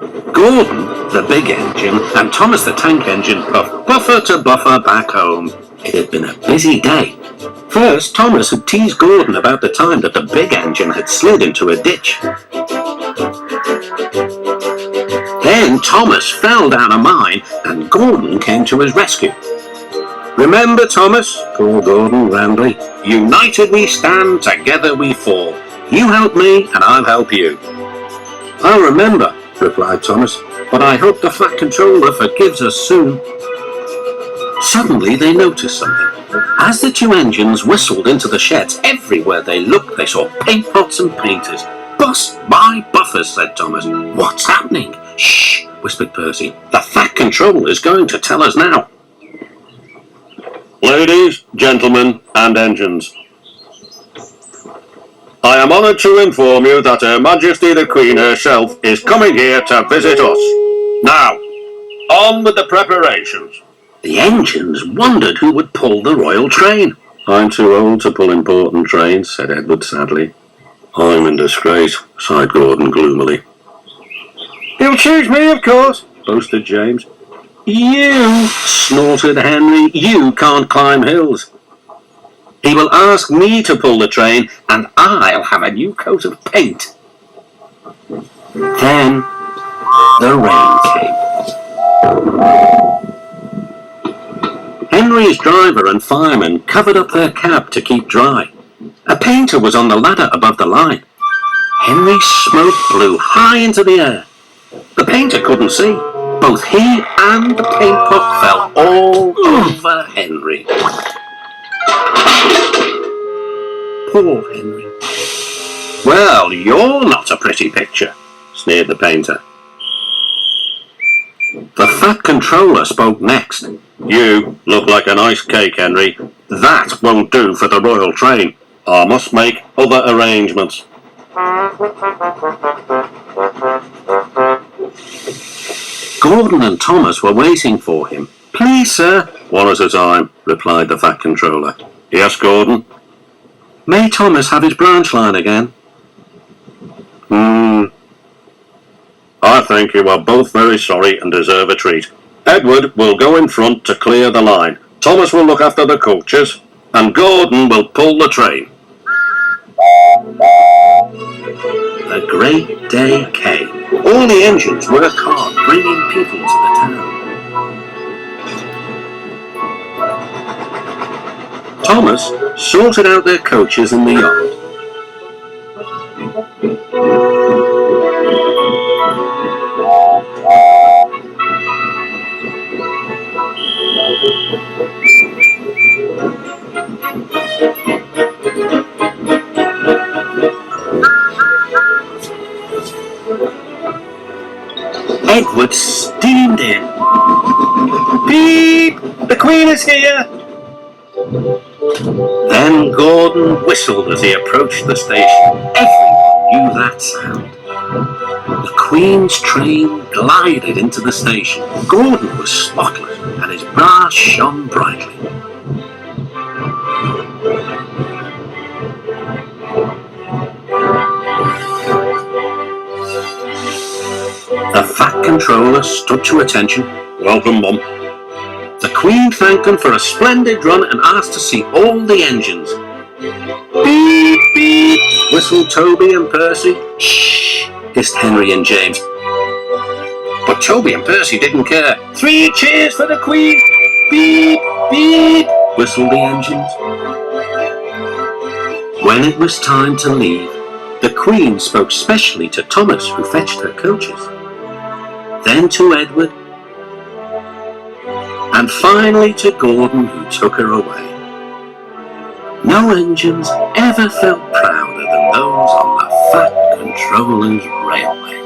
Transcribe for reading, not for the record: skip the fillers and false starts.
Gordon, the big engine, and Thomas the tank engine puffed buffer to buffer back home. It had been a busy day. First, Thomas had teased Gordon about the time that the big engine had slid into a ditch. Then Thomas fell down a mine and Gordon came to his rescue. "Remember, Thomas," called Gordon roundly, "united we stand, together we fall. You help me and I'll help you." "I'll remember," replied Thomas, "but I hope the Fat Controller forgives us soon." Suddenly they noticed something. As the two engines whistled into the sheds, everywhere they looked they saw paint pots and painters. "Bust my buffers," said Thomas. "What's happening?" "Shh," whispered Percy. "The Fat Controller is going to tell us now." "Ladies, gentlemen, and engines, I am honoured to inform you that Her Majesty the Queen herself is coming here to visit us. Now, on with the preparations." The engines wondered who would pull the royal train. "I'm too old to pull important trains," said Edward sadly. "I'm in disgrace," sighed Gordon gloomily. "He'll choose me, of course," boasted James. "You," snorted Henry, "you can't climb hills." "He will ask me to pull the train, and I'll have a new coat of paint." Then the rain came. Henry's driver and fireman covered up their cab to keep dry. A painter was on the ladder above the line. Henry's smoke blew high into the air. The painter couldn't see. Both he and the paint pot fell all over Henry. Poor Henry. "Well, you're not a pretty picture," sneered the painter. The Fat Controller spoke next. "You look like an ice cake, Henry. That won't do for the royal train. I must make other arrangements." Gordon and Thomas were waiting for him. "Please, sir." "One at a time," replied the Fat Controller. "Yes, Gordon?" "May Thomas have his branch line again?" I think you are both very sorry and deserve a treat. Edward will go in front to clear the line. Thomas will look after the coaches, and Gordon will pull the train." The great day came. All the engines worked hard, bringing people to the town. Thomas sorted out their coaches in the yard. Edward steamed in. "Beep! The Queen is here!" Then Gordon whistled as he approached the station. Everyone knew that sound. The Queen's train glided into the station. Gordon was spotless, and his brass shone brightly. The Fat Controller stood to attention. "Welcome, Mum." The Queen thanked them for a splendid run and asked to see all the engines. "Beep, beep," whistled Toby and Percy. "Shh," hissed Henry and James. But Toby and Percy didn't care. "3 cheers for the Queen!" "Beep, beep," whistled the engines. When it was time to leave, the Queen spoke specially to Thomas, who fetched her coaches, then to Edward, and finally to Gordon, who took her away. No engines ever felt prouder than those on the Fat Controller's railway.